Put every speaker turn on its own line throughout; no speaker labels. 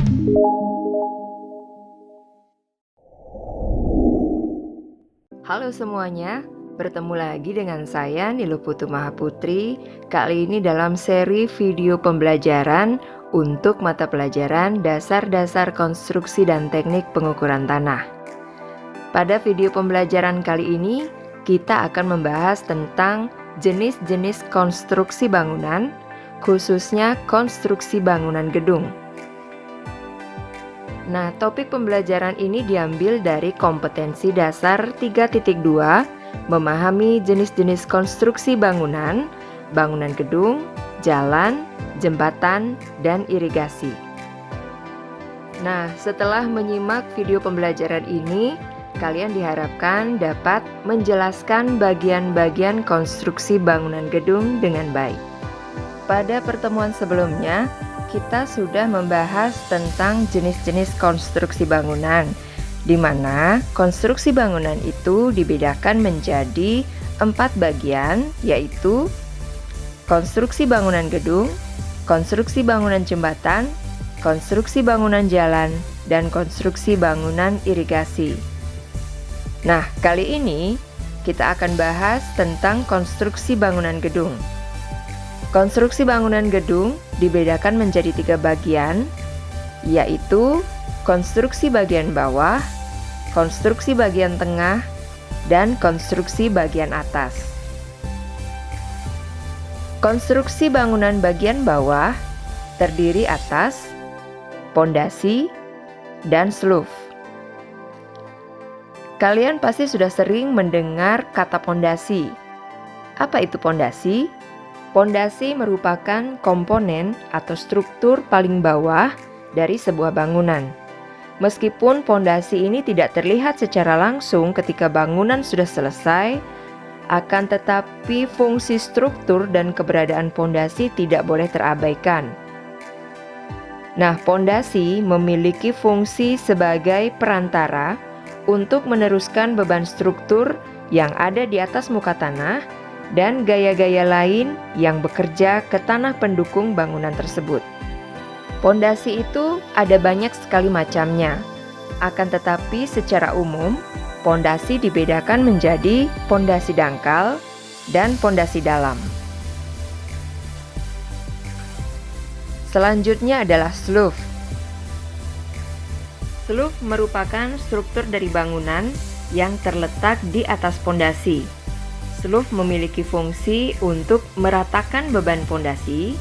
Halo semuanya, bertemu lagi dengan saya Niluh Putu Mahaputri. Kali ini dalam seri video pembelajaran untuk mata pelajaran dasar-dasar konstruksi dan teknik pengukuran tanah. Pada video pembelajaran kali ini, kita akan membahas tentang jenis-jenis konstruksi bangunan, khususnya konstruksi bangunan gedung. Nah, topik pembelajaran ini diambil dari kompetensi dasar 3.2, memahami jenis-jenis konstruksi bangunan, bangunan gedung, jalan, jembatan, dan irigasi. Nah, setelah menyimak video pembelajaran ini, kalian diharapkan dapat menjelaskan bagian-bagian konstruksi bangunan gedung dengan baik. Pada pertemuan sebelumnya, kita sudah membahas tentang jenis-jenis konstruksi bangunan, di mana konstruksi bangunan itu dibedakan menjadi 4 bagian, yaitu konstruksi bangunan gedung, konstruksi bangunan jembatan, konstruksi bangunan jalan, dan konstruksi bangunan irigasi. Nah, kali ini kita akan bahas tentang konstruksi bangunan gedung. Konstruksi bangunan gedung dibedakan menjadi 3 bagian, yaitu konstruksi bagian bawah, konstruksi bagian tengah, dan konstruksi bagian atas. Konstruksi bangunan bagian bawah terdiri atas pondasi dan seluf. Kalian pasti sudah sering mendengar kata pondasi. Apa itu pondasi? Pondasi merupakan komponen atau struktur paling bawah dari sebuah bangunan. Meskipun pondasi ini tidak terlihat secara langsung ketika bangunan sudah selesai, akan tetapi fungsi struktur dan keberadaan pondasi tidak boleh terabaikan. Nah, pondasi memiliki fungsi sebagai perantara untuk meneruskan beban struktur yang ada di atas muka tanah dan gaya-gaya lain yang bekerja ke tanah pendukung bangunan tersebut. Pondasi itu ada banyak sekali macamnya. Akan tetapi secara umum, pondasi dibedakan menjadi pondasi dangkal dan pondasi dalam. Selanjutnya adalah seluf. Seluf merupakan struktur dari bangunan yang terletak di atas pondasi. Seluf memiliki fungsi untuk meratakan beban pondasi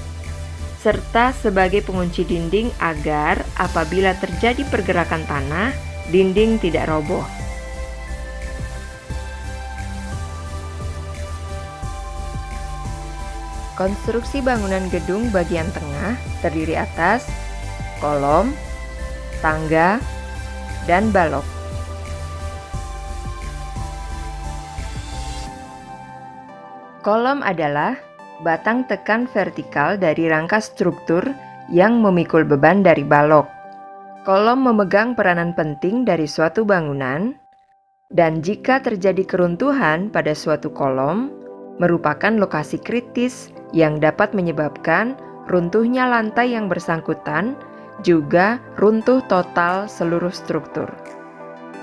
serta sebagai pengunci dinding agar apabila terjadi pergerakan tanah, dinding tidak roboh. Konstruksi bangunan gedung bagian tengah terdiri atas kolom, tangga, dan balok. Kolom adalah batang tekan vertikal dari rangka struktur yang memikul beban dari balok. Kolom memegang peranan penting dari suatu bangunan, dan jika terjadi keruntuhan pada suatu kolom, merupakan lokasi kritis yang dapat menyebabkan runtuhnya lantai yang bersangkutan, juga runtuh total seluruh struktur.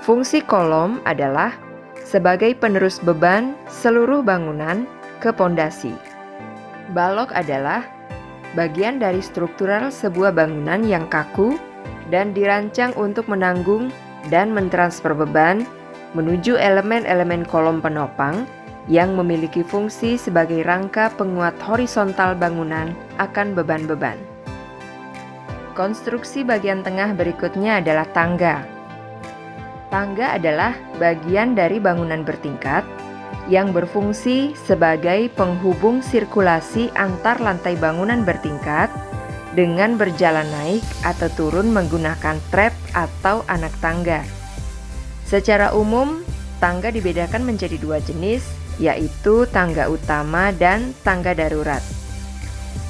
Fungsi kolom adalah sebagai penerus beban seluruh bangunan ke pondasi. Balok adalah bagian dari struktural sebuah bangunan yang kaku dan dirancang untuk menanggung dan mentransfer beban menuju elemen-elemen kolom penopang yang memiliki fungsi sebagai rangka penguat horizontal bangunan akan beban-beban. Konstruksi bagian tengah berikutnya adalah tangga. Tangga adalah bagian dari bangunan bertingkat yang berfungsi sebagai penghubung sirkulasi antar lantai bangunan bertingkat dengan berjalan naik atau turun menggunakan trap atau anak tangga. Secara umum, tangga dibedakan menjadi 2 jenis, yaitu tangga utama dan tangga darurat.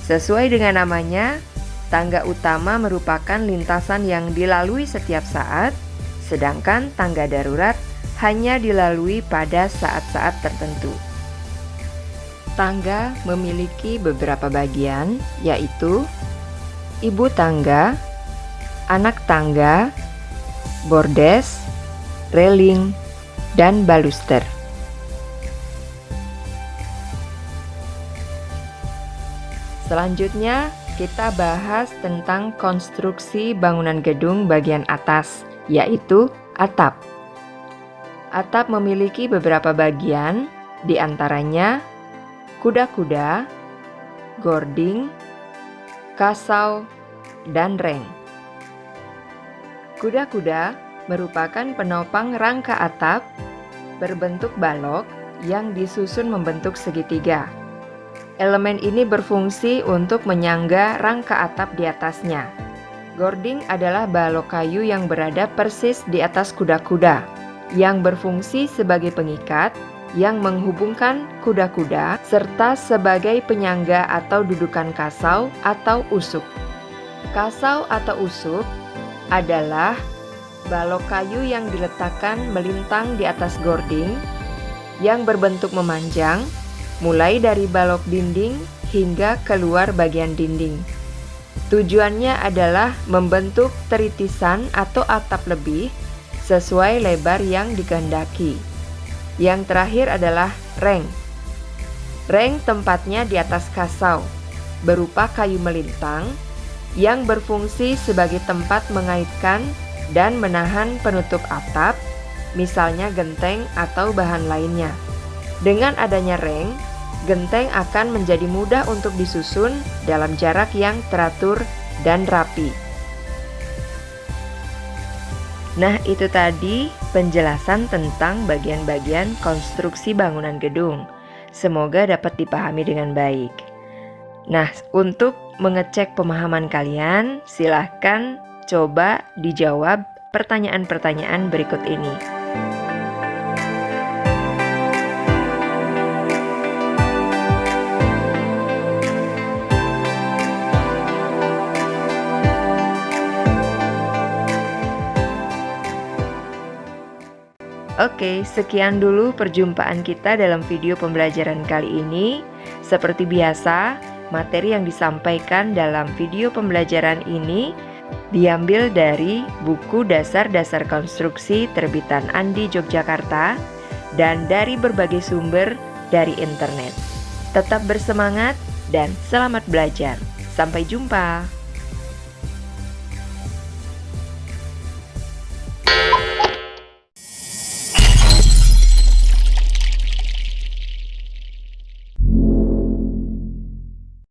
Sesuai dengan namanya, tangga utama merupakan lintasan yang dilalui setiap saat, sedangkan tangga darurat hanya dilalui pada saat-saat tertentu. Tangga memiliki beberapa bagian, yaitu ibu tangga, anak tangga, bordes, railing, dan baluster. Selanjutnya, kita bahas tentang konstruksi bangunan gedung bagian atas, yaitu atap. Atap memiliki beberapa bagian, di antaranya kuda-kuda, gording, kasau, dan reng. Kuda-kuda merupakan penopang rangka atap berbentuk balok yang disusun membentuk segitiga. Elemen ini berfungsi untuk menyangga rangka atap di atasnya. Gording adalah balok kayu yang berada persis di atas kuda-kuda, yang berfungsi sebagai pengikat yang menghubungkan kuda-kuda serta sebagai penyangga atau dudukan kasau atau usuk. Kasau atau usuk adalah balok kayu yang diletakkan melintang di atas gording yang berbentuk memanjang, mulai dari balok dinding hingga keluar bagian dinding. Tujuannya adalah membentuk teritisan atau atap lebih sesuai lebar yang dikehendaki. Yang terakhir adalah reng. Reng tempatnya di atas kasau, berupa kayu melintang yang berfungsi sebagai tempat mengaitkan dan menahan penutup atap, misalnya genteng atau bahan lainnya. Dengan adanya reng, genteng akan menjadi mudah untuk disusun dalam jarak yang teratur dan rapi. Nah, itu tadi penjelasan tentang bagian-bagian konstruksi bangunan gedung. Semoga dapat dipahami dengan baik. Nah, untuk mengecek pemahaman kalian, silahkan coba dijawab pertanyaan-pertanyaan berikut ini. Oke, sekian dulu perjumpaan kita dalam video pembelajaran kali ini. Seperti biasa, materi yang disampaikan dalam video pembelajaran ini diambil dari buku Dasar-Dasar Konstruksi terbitan Andi Yogyakarta dan dari berbagai sumber dari internet. Tetap bersemangat dan selamat belajar. Sampai jumpa.